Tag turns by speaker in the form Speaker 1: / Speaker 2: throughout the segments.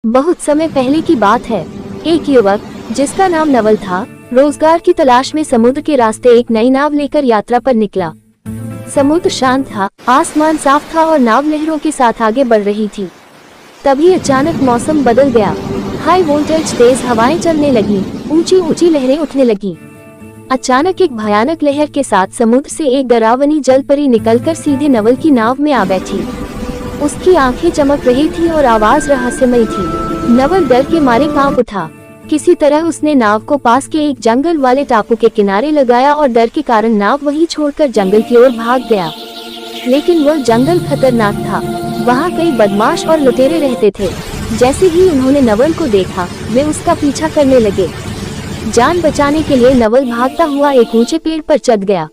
Speaker 1: बहुत समय पहले की बात है। एक युवक जिसका नाम नवल था, रोजगार की तलाश में समुद्र के रास्ते एक नई नाव लेकर यात्रा पर निकला। समुद्र शांत था, आसमान साफ था और नाव लहरों के साथ आगे बढ़ रही थी। तभी अचानक मौसम बदल गया। हाई वोल्टेज तेज हवाएं चलने लगी, ऊंची ऊंची लहरें उठने लगी। अचानक एक भयानक लहर के साथ समुद्र से एक डरावनी जलपरी निकलकर सीधे नवल की नाव में आ बैठी। उसकी आंखें चमक रही थी और आवाज रहस्यमयी थी। नवल डर के मारे कांप उठा। किसी तरह उसने नाव को पास के एक जंगल वाले टापू के किनारे लगाया और डर के कारण नाव वहीं छोड़कर जंगल की ओर भाग गया। लेकिन वह जंगल खतरनाक था। वहाँ कई बदमाश और लुटेरे रहते थे। जैसे ही उन्होंने नवल को देखा, वे उसका पीछा करने लगे। जान बचाने के लिए नवल भागता हुआ एक ऊंचे पेड़ पर चढ़ गया।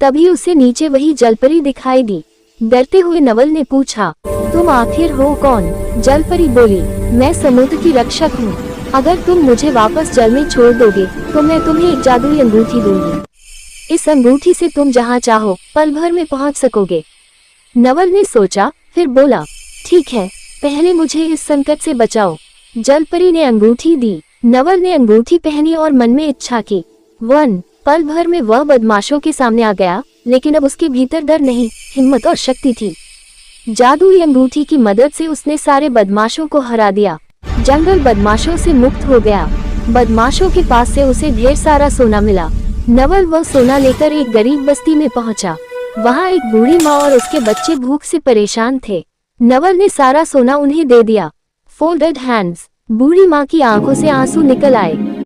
Speaker 1: तभी उसे नीचे वही जलपरी दिखाई दी। डरते हुए नवल ने पूछा, तुम आखिर हो कौन? जलपरी बोली, मैं समुद्र की रक्षक हूँ। अगर तुम मुझे वापस जल में छोड़ दोगे तो मैं तुम्हें एक जादुई अंगूठी दूंगी। इस अंगूठी से तुम जहाँ चाहो पल भर में पहुँच सकोगे। नवल ने सोचा, फिर बोला, ठीक है, पहले मुझे इस संकट से बचाओ। जलपरी ने अंगूठी दी। नवल ने अंगूठी पहनी और मन में इच्छा की। पल भर में वह बदमाशों के सामने आ गया, लेकिन अब उसके भीतर डर नहीं, हिम्मत और शक्ति थी। जादुई अंगूठी की मदद से उसने सारे बदमाशों को हरा दिया। जंगल बदमाशों से मुक्त हो गया। बदमाशों के पास से उसे ढेर सारा सोना मिला। नवल वह सोना लेकर एक गरीब बस्ती में पहुंचा। वहां एक बूढ़ी माँ और उसके बच्चे भूख से परेशान थे। नवल ने सारा सोना उन्हें दे दिया। Folded hands. बूढ़ी माँ की आंखों से आंसू निकल आए।